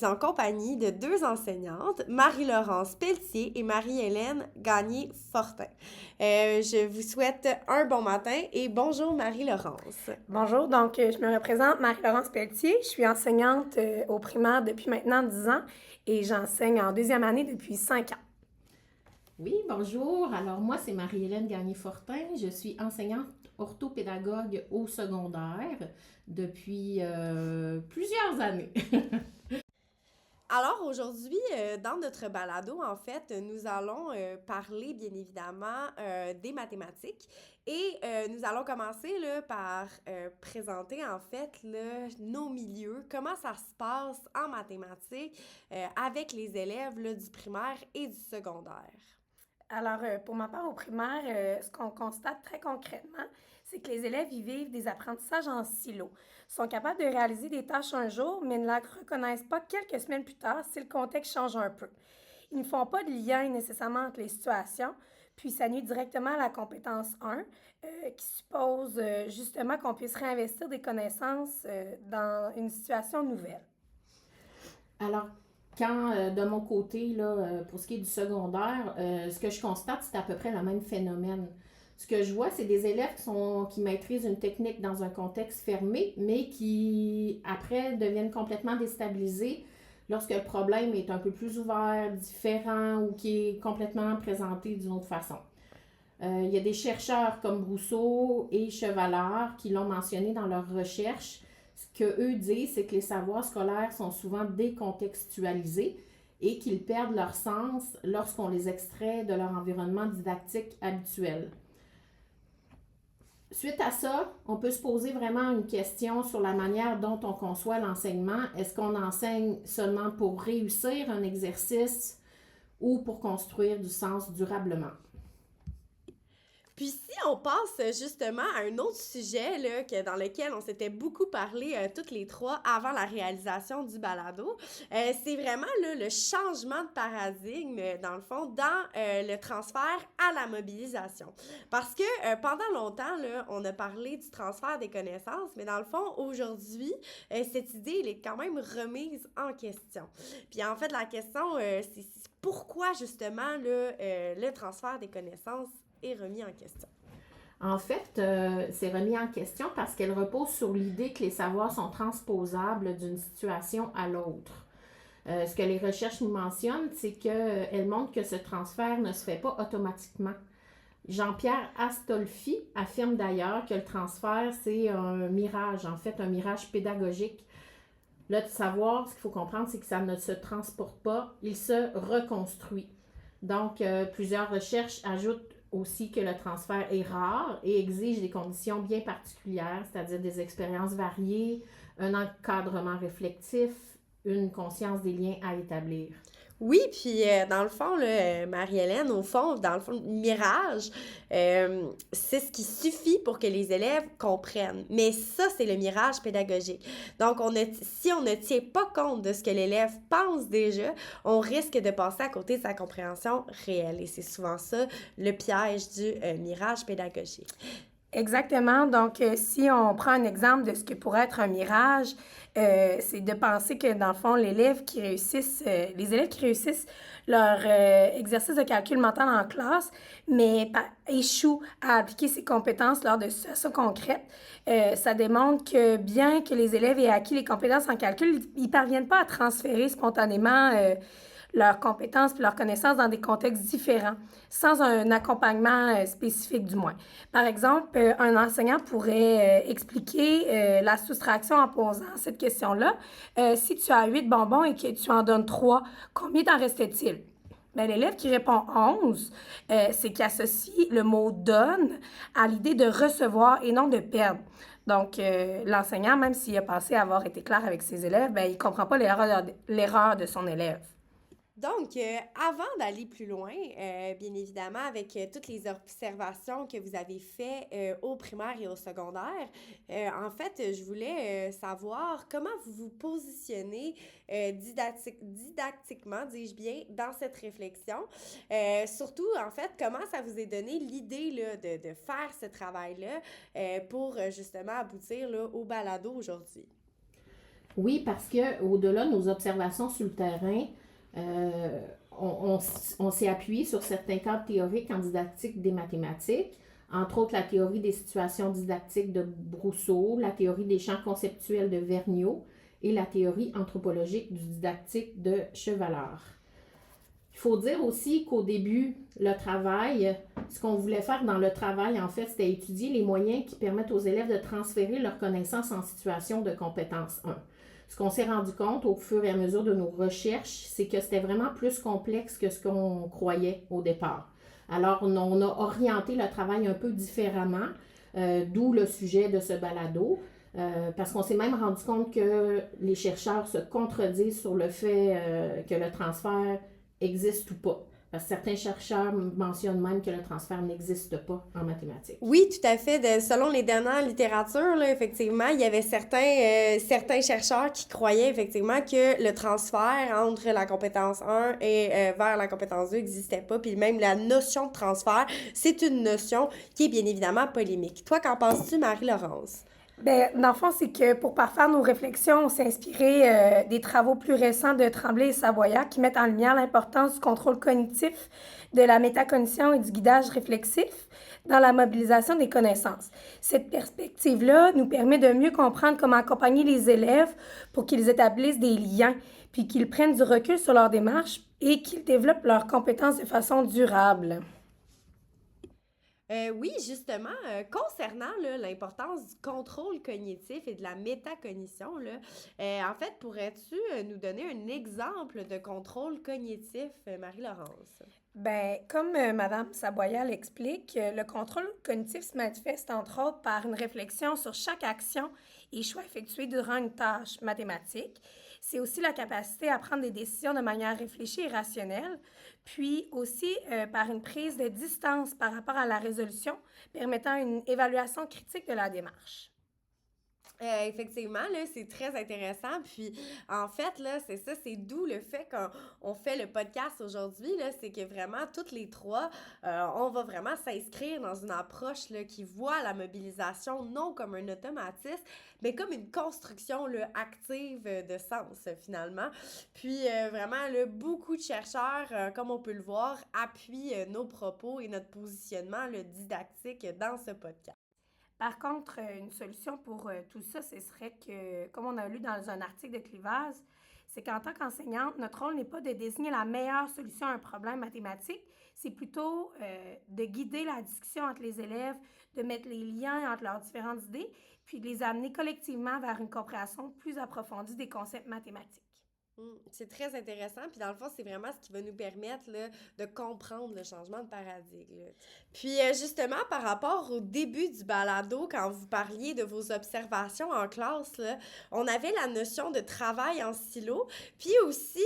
suis en compagnie de deux enseignantes, Marie-Laurence Pelletier et Marie-Hélène Gagné-Fortin. Je vous souhaite un bon matin et bonjour Marie-Laurence. Bonjour, donc je me représente Marie-Laurence Pelletier. Je suis enseignante au primaire depuis maintenant 10 ans et j'enseigne en deuxième année depuis 5 ans. Oui, bonjour. Alors moi, c'est Marie-Hélène Gagné-Fortin. Je suis enseignante orthopédagogue au secondaire depuis plusieurs années. Alors aujourd'hui, dans notre balado, en fait, nous allons parler bien évidemment des mathématiques et nous allons commencer là, par présenter en fait là, nos milieux, comment ça se passe en mathématiques avec les élèves là, du primaire et du secondaire. Alors, pour ma part au primaire, ce qu'on constate très concrètement, c'est que les élèves y vivent des apprentissages en silo. Ils sont capables de réaliser des tâches un jour, mais ne la reconnaissent pas quelques semaines plus tard si le contexte change un peu. Ils ne font pas de lien nécessairement entre les situations, puis ça nuit directement à la compétence 1, qui suppose justement qu'on puisse réinvestir des connaissances dans une situation nouvelle. Alors, quand de mon côté, là, pour ce qui est du secondaire, ce que je constate, c'est à peu près le même phénomène. Ce que je vois, c'est des élèves qui maîtrisent une technique dans un contexte fermé, mais qui, après, deviennent complètement déstabilisés lorsque le problème est un peu plus ouvert, différent ou qui est complètement présenté d'une autre façon. Il y a des chercheurs comme Brousseau et Chevalard qui l'ont mentionné dans leurs recherches. Ce qu'eux disent, c'est que les savoirs scolaires sont souvent décontextualisés et qu'ils perdent leur sens lorsqu'on les extrait de leur environnement didactique habituel. Suite à ça, on peut se poser vraiment une question sur la manière dont on conçoit l'enseignement. Est-ce qu'on enseigne seulement pour réussir un exercice ou pour construire du sens durablement? Puis si on passe justement à un autre sujet là, dans lequel on s'était beaucoup parlé toutes les trois avant la réalisation du balado, c'est vraiment là, le changement de paradigme, dans le fond, dans le transfert à la mobilisation. Parce que pendant longtemps, là, on a parlé du transfert des connaissances, mais dans le fond, aujourd'hui, cette idée, elle est quand même remise en question. Puis en fait, la question, c'est pourquoi justement là, le transfert des connaissances est remis en question. En fait, c'est remis en question parce qu'elle repose sur l'idée que les savoirs sont transposables d'une situation à l'autre. Ce que les recherches nous mentionnent, c'est qu'elles montrent que ce transfert ne se fait pas automatiquement. Jean-Pierre Astolfi affirme d'ailleurs que le transfert, c'est un mirage, en fait, un mirage pédagogique. Le savoir, ce qu'il faut comprendre, c'est que ça ne se transporte pas, il se reconstruit. Donc, plusieurs recherches ajoutent aussi que le transfert est rare et exige des conditions bien particulières, c'est-à-dire des expériences variées, un encadrement réflectif, une conscience des liens à établir. Oui, puis dans le fond, là, Marie-Hélène, au fond, dans le fond, le mirage, c'est ce qui suffit pour que les élèves comprennent. Mais ça, c'est le mirage pédagogique. Donc, si on ne tient pas compte de ce que l'élève pense déjà, on risque de passer à côté de sa compréhension réelle. Et c'est souvent ça, le piège du mirage pédagogique. Exactement. Donc, si on prend un exemple de ce que pourrait être un mirage, c'est de penser que, dans le fond, les élèves qui réussissent leur exercice de calcul mental en classe, mais échouent à appliquer ces compétences lors de situations concrètes, ça démontre que bien que les élèves aient acquis les compétences en calcul, ils ne parviennent pas à transférer spontanément leurs compétences et leurs connaissances dans des contextes différents, sans un accompagnement spécifique du moins. Par exemple, un enseignant pourrait expliquer la soustraction en posant cette question-là. Si tu as 8 bonbons et que tu en donnes 3, combien t'en restait-il? Ben, l'élève qui répond 11, c'est qu'il associe le mot donne à l'idée de recevoir et non de perdre. Donc, l'enseignant, même s'il a pensé avoir été clair avec ses élèves, ben, il ne comprend pas l'erreur de son élève. Donc, avant d'aller plus loin, bien évidemment, avec toutes les observations que vous avez faites au primaire et au secondaire, en fait, je voulais savoir comment vous vous positionnez didactiquement, dis-je bien, dans cette réflexion. Surtout, en fait, comment ça vous est donné l'idée là, de faire ce travail-là pour justement aboutir là, au balado aujourd'hui? Oui, parce que au-delà de nos observations sur le terrain, on s'est appuyé sur certains cadres théoriques en didactique des mathématiques, entre autres la théorie des situations didactiques de Brousseau, la théorie des champs conceptuels de Vergniaud et la théorie anthropologique du didactique de Chevalard. Il faut dire aussi qu'au début, le travail, ce qu'on voulait faire dans le travail, en fait, c'était étudier les moyens qui permettent aux élèves de transférer leurs connaissances en situation de compétence 1. Ce qu'on s'est rendu compte au fur et à mesure de nos recherches, c'est que c'était vraiment plus complexe que ce qu'on croyait au départ. Alors, on a orienté le travail un peu différemment, d'où le sujet de ce balado, parce qu'on s'est même rendu compte que les chercheurs se contredisent sur le fait que le transfert existe ou pas. Parce que certains chercheurs mentionnent même que le transfert n'existe pas en mathématiques. Oui, tout à fait. Selon les dernières littératures, là, effectivement, il y avait certains chercheurs qui croyaient effectivement que le transfert entre la compétence 1 et vers la compétence 2 n'existait pas. Puis même la notion de transfert, c'est une notion qui est bien évidemment polémique. Toi, qu'en penses-tu, Marie-Laurence? Ben, dans le fond, c'est que pour parfaire nos réflexions, on s'est inspiré des travaux plus récents de Tremblay et Savoya qui mettent en lumière l'importance du contrôle cognitif, de la métacognition et du guidage réflexif dans la mobilisation des connaissances. Cette perspective-là nous permet de mieux comprendre comment accompagner les élèves pour qu'ils établissent des liens, puis qu'ils prennent du recul sur leur démarche et qu'ils développent leurs compétences de façon durable. Oui, justement, concernant là, l'importance du contrôle cognitif et de la métacognition, là, en fait, pourrais-tu nous donner un exemple de contrôle cognitif, Marie-Laurence? Ben, comme Madame Saboya l'explique, le contrôle cognitif se manifeste entre autres par une réflexion sur chaque action et choix effectués durant une tâche mathématique. C'est aussi la capacité à prendre des décisions de manière réfléchie et rationnelle, puis aussi par une prise de distance par rapport à la résolution, permettant une évaluation critique de la démarche. Effectivement, là, c'est très intéressant. Puis, en fait, là, c'est ça, c'est d'où le fait qu'on fait le podcast aujourd'hui, là, c'est que vraiment, toutes les trois, on va vraiment s'inscrire dans une approche, là, qui voit la mobilisation non comme un automatisme, mais comme une construction, là, active de sens, finalement. Puis, vraiment, là, beaucoup de chercheurs, comme on peut le voir, appuient nos propos et notre positionnement, le didactique dans ce podcast. Par contre, une solution pour tout ça, ce serait que, comme on a lu dans un article de Clivaz, c'est qu'en tant qu'enseignante, notre rôle n'est pas de désigner la meilleure solution à un problème mathématique, c'est plutôt de guider la discussion entre les élèves, de mettre les liens entre leurs différentes idées, puis de les amener collectivement vers une compréhension plus approfondie des concepts mathématiques. C'est très intéressant, puis dans le fond, c'est vraiment ce qui va nous permettre là, de comprendre le changement de paradigme. Là. Puis justement, par rapport au début du balado, quand vous parliez de vos observations en classe, là, on avait la notion de travail en silo, puis aussi,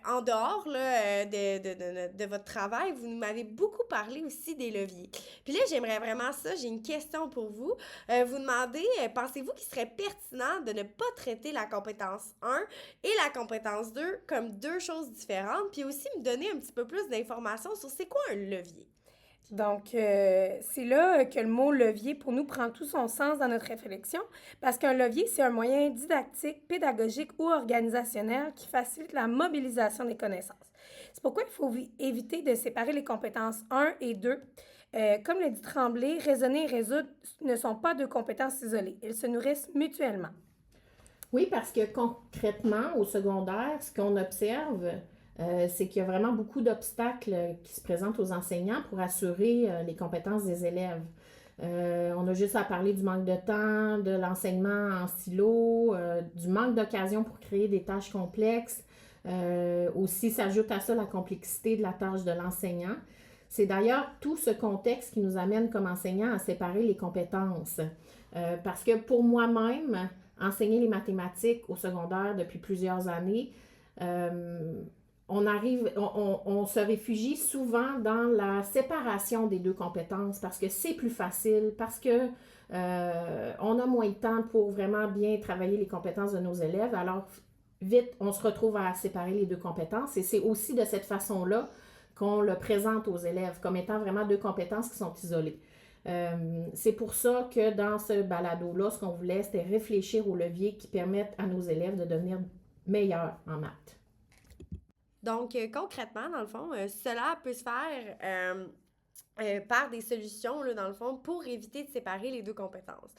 en dehors là, de votre travail, vous m'avez beaucoup parlé aussi des leviers. Puis là, j'aimerais vraiment ça, j'ai une question pour vous. Vous demandez, pensez-vous qu'il serait pertinent de ne pas traiter la compétence 1 et la compétence 2 comme deux choses différentes, puis aussi me donner un petit peu plus d'informations sur c'est quoi un levier. Donc, c'est là que le mot levier, pour nous, prend tout son sens dans notre réflexion, parce qu'un levier, c'est un moyen didactique, pédagogique ou organisationnel qui facilite la mobilisation des connaissances. C'est pourquoi il faut éviter de séparer les compétences 1 et 2. Comme le dit Tremblay, raisonner et résoudre ne sont pas deux compétences isolées. Elles se nourrissent mutuellement. Oui, parce que concrètement, au secondaire, ce qu'on observe, c'est qu'il y a vraiment beaucoup d'obstacles qui se présentent aux enseignants pour assurer les compétences des élèves. On a juste à parler du manque de temps, de l'enseignement en silo, du manque d'occasion pour créer des tâches complexes. Aussi, s'ajoute à ça la complexité de la tâche de l'enseignant. C'est d'ailleurs tout ce contexte qui nous amène comme enseignants à séparer les compétences. Parce que pour moi-même, enseigner les mathématiques au secondaire depuis plusieurs années, on se réfugie souvent dans la séparation des deux compétences parce que c'est plus facile, parce que on a moins de temps pour vraiment bien travailler les compétences de nos élèves. Alors, vite, on se retrouve à séparer les deux compétences et c'est aussi de cette façon-là qu'on le présente aux élèves comme étant vraiment deux compétences qui sont isolées. C'est pour ça que dans ce balado-là, ce qu'on voulait, c'était réfléchir aux leviers qui permettent à nos élèves de devenir meilleurs en maths. Donc, concrètement, dans le fond, cela peut se faire par des solutions, là, dans le fond, pour éviter de séparer les deux compétences.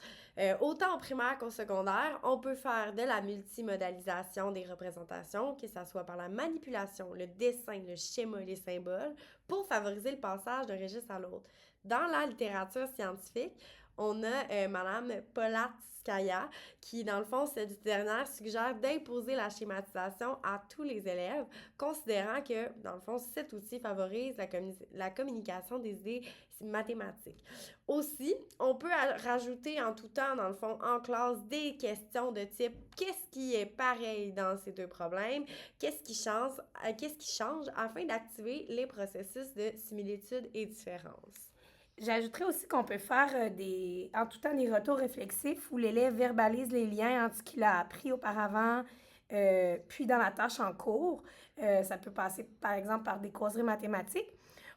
Autant au primaire qu'au secondaire, on peut faire de la multimodalisation des représentations, que ce soit par la manipulation, le dessin, le schéma, les symboles, pour favoriser le passage d'un registre à l'autre. Dans la littérature scientifique, on a Madame Polatskaya qui, dans le fond, cette dernière suggère d'imposer la schématisation à tous les élèves, considérant que, dans le fond, cet outil favorise la communication des idées mathématiques. Aussi, on peut rajouter en tout temps, dans le fond, en classe, des questions de type « Qu'est-ce qui est pareil dans ces deux problèmes? Qu'est-ce qui change afin d'activer les processus de similitude et différence? » J'ajouterais aussi qu'on peut faire en tout temps des retours réflexifs où l'élève verbalise les liens entre ce qu'il a appris auparavant, puis dans la tâche en cours. Ça peut passer, par exemple, par des causeries mathématiques.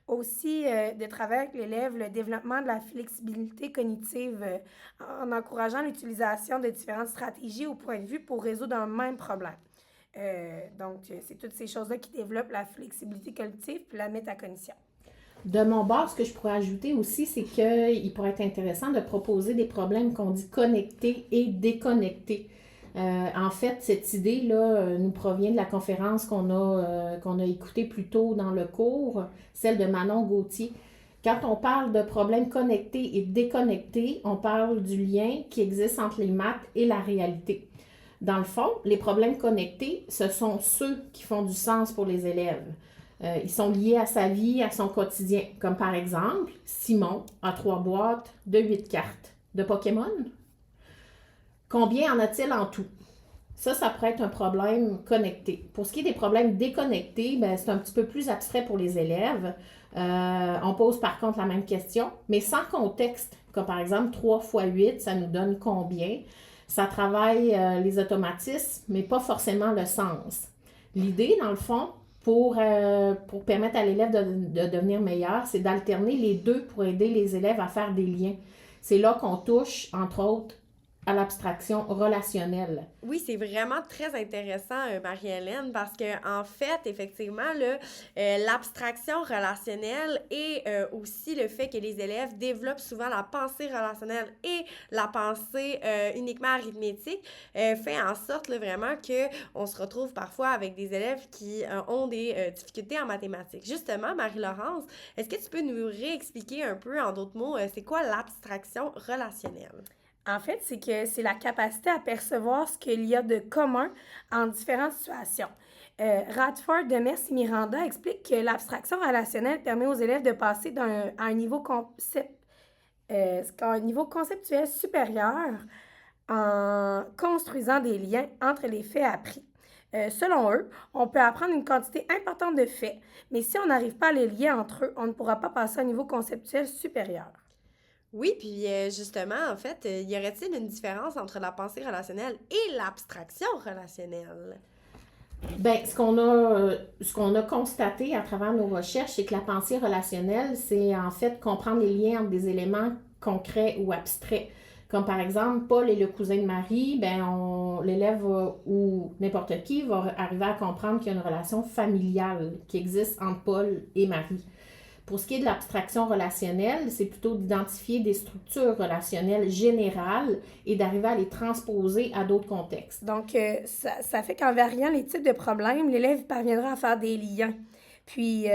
Aussi, de travailler avec l'élève le développement de la flexibilité cognitive en encourageant l'utilisation de différentes stratégies au point de vue pour résoudre un même problème. Donc, c'est toutes ces choses-là qui développent la flexibilité cognitive puis la métacognition. De mon bord, ce que je pourrais ajouter aussi, c'est qu'il pourrait être intéressant de proposer des problèmes qu'on dit connectés et déconnectés. En fait, cette idée-là nous provient de la conférence qu'on a écoutée plus tôt dans le cours, celle de Manon Gauthier. Quand on parle de problèmes connectés et déconnectés, on parle du lien qui existe entre les maths et la réalité. Dans le fond, les problèmes connectés, ce sont ceux qui font du sens pour les élèves. Ils sont liés à sa vie, à son quotidien. Comme par exemple, Simon a 3 boîtes de 8 cartes de Pokémon. Combien en a-t-il en tout? Ça pourrait être un problème connecté. Pour ce qui est des problèmes déconnectés, c'est un petit peu plus abstrait pour les élèves. On pose par contre la même question, mais sans contexte. Comme par exemple, 3 fois 8, ça nous donne combien? Ça travaille les automatismes, mais pas forcément le sens. L'idée, dans le fond, pour permettre à l'élève de devenir meilleur, c'est d'alterner les deux pour aider les élèves à faire des liens. C'est là qu'on touche, entre autres, à l'abstraction relationnelle. Oui, c'est vraiment très intéressant, Marie-Hélène, parce que en fait, effectivement, l'abstraction relationnelle et aussi le fait que les élèves développent souvent la pensée relationnelle et la pensée uniquement arithmétique fait en sorte là, vraiment qu'on se retrouve parfois avec des élèves qui ont des difficultés en mathématiques. Justement, Marie-Laurence, est-ce que tu peux nous réexpliquer un peu, en d'autres mots, c'est quoi l'abstraction relationnelle? En fait, c'est que c'est la capacité à percevoir ce qu'il y a de commun en différentes situations. Radford, Demers et Miranda expliquent que l'abstraction relationnelle permet aux élèves de passer à un niveau conceptuel supérieur en construisant des liens entre les faits appris. Selon eux, on peut apprendre une quantité importante de faits, mais si on n'arrive pas à les lier entre eux, on ne pourra pas passer à un niveau conceptuel supérieur. Oui, puis justement, en fait, y aurait-il une différence entre la pensée relationnelle et l'abstraction relationnelle? Ce qu'on a constaté à travers nos recherches, c'est que la pensée relationnelle, c'est en fait comprendre les liens entre des éléments concrets ou abstraits. Comme par exemple, Paul est le cousin de Marie, l'élève ou n'importe qui va arriver à comprendre qu'il y a une relation familiale qui existe entre Paul et Marie. Pour ce qui est de l'abstraction relationnelle, c'est plutôt d'identifier des structures relationnelles générales et d'arriver à les transposer à d'autres contextes. Donc, ça fait qu'en variant les types de problèmes, l'élève parviendra à faire des liens. Puis,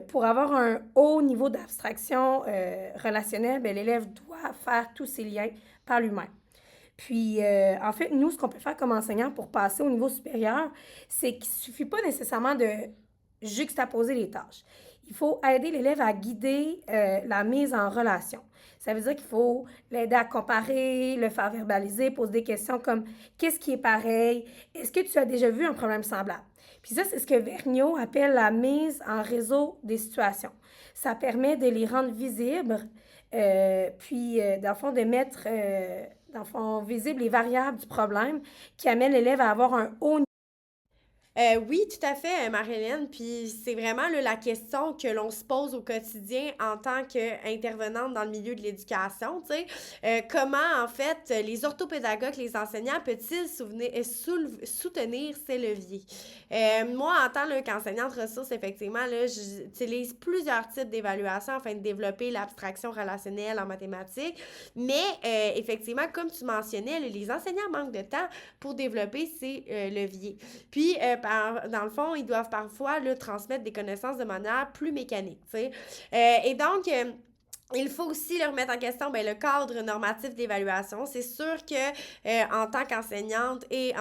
pour avoir un haut niveau d'abstraction relationnelle, l'élève doit faire tous ces liens par lui-même. Puis, en fait, nous, ce qu'on peut faire comme enseignant pour passer au niveau supérieur, c'est qu'il ne suffit pas nécessairement de juxtaposer les tâches. Il faut aider l'élève à guider la mise en relation. Ça veut dire qu'il faut l'aider à comparer, le faire verbaliser, poser des questions comme « Qu'est-ce qui est pareil? Est-ce que tu as déjà vu un problème semblable? » Puis ça, c'est ce que Vergniaud appelle la mise en réseau des situations. Ça permet de les rendre visibles, puis dans le fond, de mettre visibles les variables du problème qui amènent l'élève à avoir un haut niveau. Oui, tout à fait, Marie-Hélène. Puis c'est vraiment là, la question que l'on se pose au quotidien en tant qu'intervenante dans le milieu de l'éducation. Tu sais. Comment, en fait, les orthopédagogues, les enseignants, peuvent-ils soutenir ces leviers? Moi, en tant qu'enseignante ressources, effectivement, là, j'utilise plusieurs types d'évaluation afin de développer l'abstraction relationnelle en mathématiques. Mais, effectivement, comme tu mentionnais, là, les enseignants manquent de temps pour développer ces leviers. Puis, dans le fond, ils doivent parfois là, transmettre des connaissances de manière plus mécanique. Tu sais. Et donc, il faut aussi leur remettre en question le cadre normatif d'évaluation. C'est sûr que en tant qu'enseignante et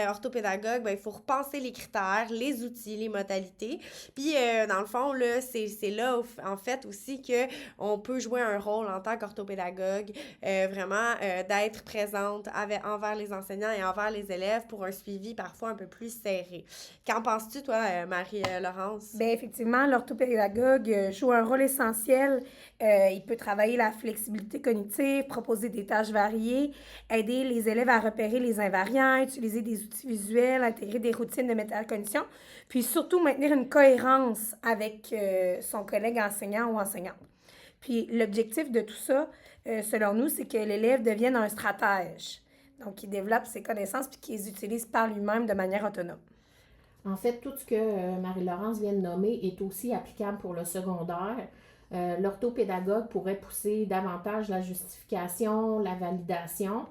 orthopédagogue, il faut repenser les critères, les outils, les modalités. Puis, dans le fond, là, c'est là, en fait, aussi qu'on peut jouer un rôle en tant qu'orthopédagogue, vraiment d'être présente envers les enseignants et envers les élèves pour un suivi parfois un peu plus serré. Qu'en penses-tu, toi, Marie-Laurence? Bien, effectivement, l'orthopédagogue joue un rôle essentiel. Il peut travailler la flexibilité cognitive, proposer des tâches variées, aider les élèves à repérer les invariants, utiliser des outils visuels, intégrer des routines de métacognition, puis surtout maintenir une cohérence avec son collègue enseignant ou enseignante. Puis l'objectif de tout ça, selon nous, c'est que l'élève devienne un stratège. Donc, qu'il développe ses connaissances puis qu'il les utilise par lui-même de manière autonome. En fait, tout ce que Marie-Laurence vient de nommer est aussi applicable pour le secondaire. L'orthopédagogue pourrait pousser davantage la justification, la validation.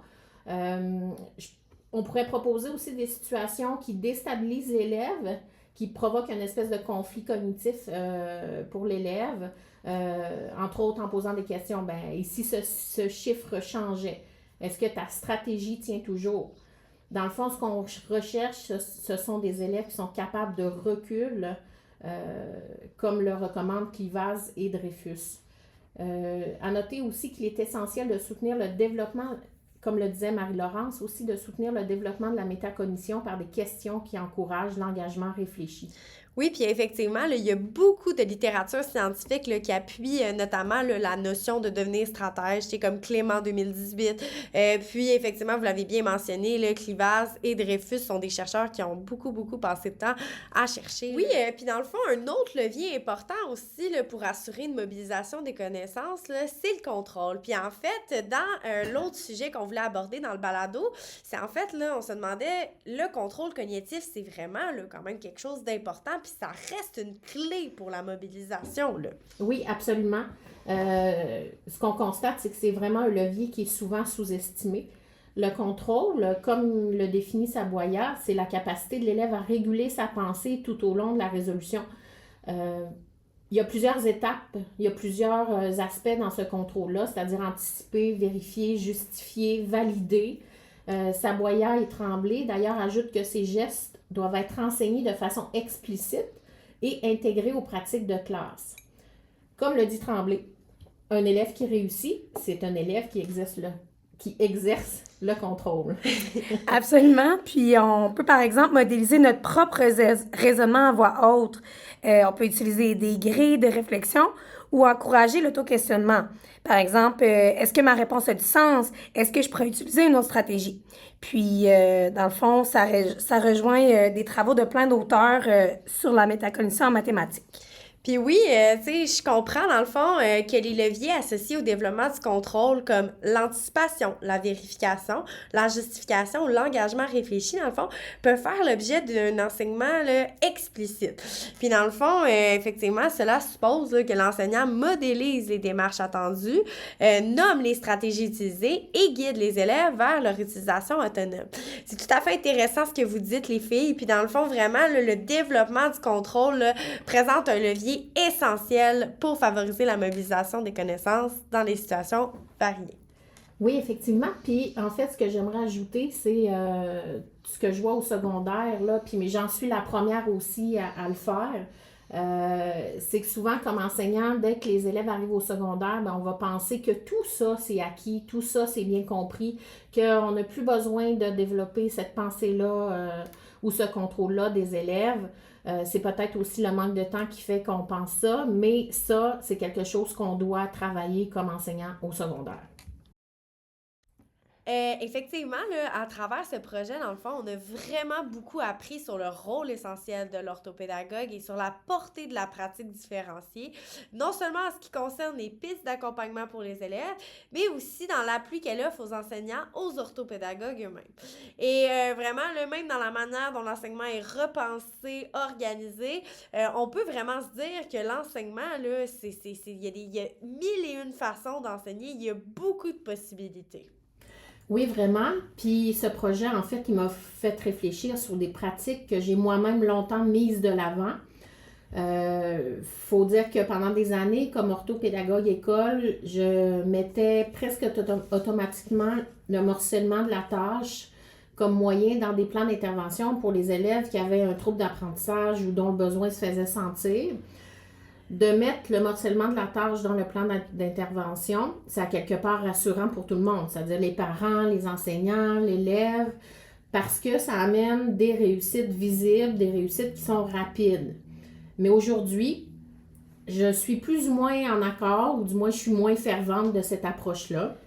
On pourrait proposer aussi des situations qui déstabilisent l'élève, qui provoquent une espèce de conflit cognitif pour l'élève, entre autres en posant des questions. Et si ce chiffre changeait, est-ce que ta stratégie tient toujours? Dans le fond, ce qu'on recherche, ce sont des élèves qui sont capables de recul, comme le recommandent Clivaz et Dreyfus. À noter aussi qu'il est essentiel de soutenir le développement, comme le disait Marie-Laurence, aussi de soutenir le développement de la métacognition par des questions qui encouragent l'engagement réfléchi. Oui, puis effectivement, là, il y a beaucoup de littérature scientifique là, qui appuie notamment là, la notion de devenir stratège, c'est comme Clément 2018. Puis effectivement, vous l'avez bien mentionné, là, Clivaz et Dreyfus sont des chercheurs qui ont beaucoup passé de temps à chercher. Oui, puis dans le fond, un autre levier important aussi là, pour assurer une mobilisation des connaissances, là, c'est le contrôle. Puis en fait, dans l'autre sujet qu'on voulait aborder dans le balado, c'est en fait, là, on se demandait, le contrôle cognitif, c'est vraiment là, quand même quelque chose d'important, puis ça reste une clé pour la mobilisation, là. Oui, absolument. Ce qu'on constate, c'est que c'est vraiment un levier qui est souvent sous-estimé. Le contrôle, comme le définit Saboya, c'est la capacité de l'élève à réguler sa pensée tout au long de la résolution. Il y a plusieurs étapes, il y a plusieurs aspects dans ce contrôle-là, c'est-à-dire anticiper, vérifier, justifier, valider. Saboya et Tremblay, d'ailleurs, ajoutent que ces gestes doivent être enseignés de façon explicite et intégrés aux pratiques de classe. Comme le dit Tremblay, un élève qui réussit, c'est un élève qui exerce le contrôle. Absolument. Puis on peut, par exemple, modéliser notre propre raisonnement à voix haute. On peut utiliser des grilles de réflexion ou encourager l'auto-questionnement. Par exemple, est-ce que ma réponse a du sens? Est-ce que je pourrais utiliser une autre stratégie? Puis, dans le fond, ça rejoint des travaux de plein d'auteurs sur la métacognition en mathématiques. Puis oui, tu sais, je comprends dans le fond que les leviers associés au développement du contrôle comme l'anticipation, la vérification, la justification, l'engagement réfléchi, dans le fond, peuvent faire l'objet d'un enseignement là, explicite. Puis dans le fond, effectivement, cela suppose là, que l'enseignant modélise les démarches attendues, nomme les stratégies utilisées et guide les élèves vers leur utilisation autonome. C'est tout à fait intéressant ce que vous dites, les filles. Puis dans le fond, vraiment, là, le développement du contrôle là, présente un levier essentiel pour favoriser la mobilisation des connaissances dans des situations variées. Oui, effectivement. Puis, en fait, ce que j'aimerais ajouter, c'est ce que je vois au secondaire, là, puis mais j'en suis la première aussi à le faire. C'est que souvent, comme enseignant, dès que les élèves arrivent au secondaire, on va penser que tout ça, c'est acquis, tout ça, c'est bien compris, qu'on n'a plus besoin de développer cette pensée-là ou ce contrôle-là des élèves. C'est peut-être aussi le manque de temps qui fait qu'on pense ça, mais ça, c'est quelque chose qu'on doit travailler comme enseignant au secondaire. Effectivement, là, à travers ce projet, dans le fond, on a vraiment beaucoup appris sur le rôle essentiel de l'orthopédagogue et sur la portée de la pratique différenciée, non seulement en ce qui concerne les pistes d'accompagnement pour les élèves, mais aussi dans l'appui qu'elle offre aux enseignants, aux orthopédagogues eux-mêmes. Et vraiment, là, même dans la manière dont l'enseignement est repensé, organisé, on peut vraiment se dire que l'enseignement, là, il y a mille et une façons d'enseigner, il y a beaucoup de possibilités. Oui, vraiment. Puis ce projet, en fait, il m'a fait réfléchir sur des pratiques que j'ai moi-même longtemps mises de l'avant. Faut dire que pendant des années, comme orthopédagogue école, je mettais presque automatiquement le morcellement de la tâche comme moyen dans des plans d'intervention pour les élèves qui avaient un trouble d'apprentissage ou dont le besoin se faisait sentir. De mettre le morcellement de la tâche dans le plan d'intervention, c'est à quelque part rassurant pour tout le monde, c'est-à-dire les parents, les enseignants, l'élève, parce que ça amène des réussites visibles, des réussites qui sont rapides. Mais aujourd'hui, je suis plus ou moins en accord, ou du moins je suis moins fervente de cette approche-là,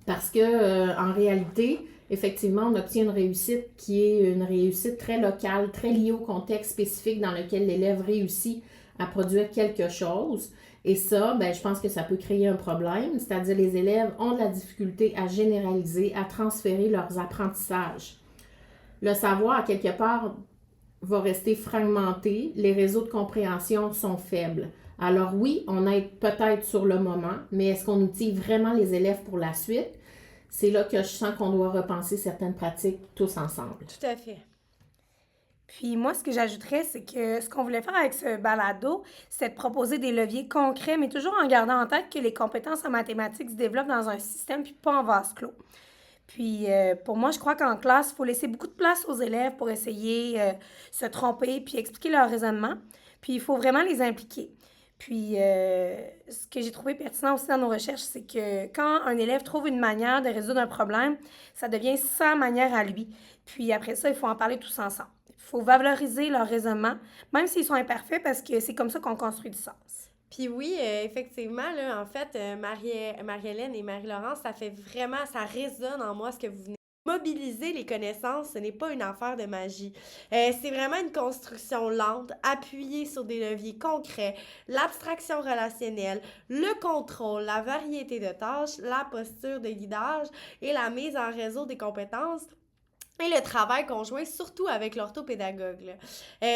parce que en réalité, effectivement, on obtient une réussite qui est une réussite très locale, très liée au contexte spécifique dans lequel l'élève réussit à produire quelque chose. Et ça, je pense que ça peut créer un problème, c'est-à-dire les élèves ont de la difficulté à généraliser, à transférer leurs apprentissages. Le savoir, à quelque part, va rester fragmenté, les réseaux de compréhension sont faibles. Alors oui, on aide peut-être sur le moment, mais est-ce qu'on outille vraiment les élèves pour la suite? C'est là que je sens qu'on doit repenser certaines pratiques tous ensemble. Tout à fait. Puis moi, ce que j'ajouterais, c'est que ce qu'on voulait faire avec ce balado, c'est de proposer des leviers concrets, mais toujours en gardant en tête que les compétences en mathématiques se développent dans un système, puis pas en vase clos. Puis pour moi, je crois qu'en classe, il faut laisser beaucoup de place aux élèves pour essayer se tromper, puis expliquer leur raisonnement. Puis il faut vraiment les impliquer. Puis ce que j'ai trouvé pertinent aussi dans nos recherches, c'est que quand un élève trouve une manière de résoudre un problème, ça devient sa manière à lui. Puis après ça, il faut en parler tous ensemble. Il faut valoriser leur raisonnement, même s'ils sont imparfaits, parce que c'est comme ça qu'on construit du sens. Puis oui, effectivement, là, en fait, Marie-Hélène et Marie-Laurence, ça résonne en moi ce que vous venez. Mobiliser les connaissances, ce n'est pas une affaire de magie. C'est vraiment une construction lente, appuyée sur des leviers concrets, l'abstraction relationnelle, le contrôle, la variété de tâches, la posture de guidage et la mise en réseau des compétences. Et le travail conjoint, surtout avec l'orthopédagogue. Là.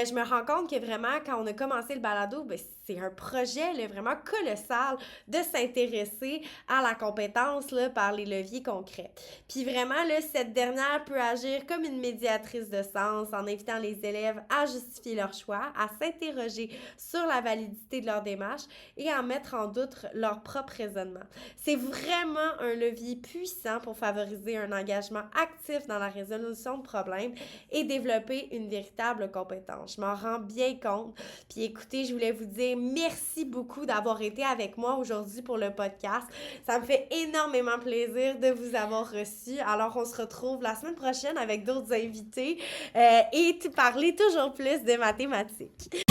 Je me rends compte que vraiment, quand on a commencé le balado, c'est un projet là, vraiment colossal de s'intéresser à la compétence là, par les leviers concrets. Puis vraiment, là, cette dernière peut agir comme une médiatrice de sens en invitant les élèves à justifier leur choix, à s'interroger sur la validité de leur démarche et à mettre en doute leur propre raisonnement. C'est vraiment un levier puissant pour favoriser un engagement actif dans la résolution de problèmes et développer une véritable compétence. Je m'en rends bien compte. Puis écoutez, je voulais vous dire merci beaucoup d'avoir été avec moi aujourd'hui pour le podcast. Ça me fait énormément plaisir de vous avoir reçu. Alors, on se retrouve la semaine prochaine avec d'autres invités et parler toujours plus de mathématiques.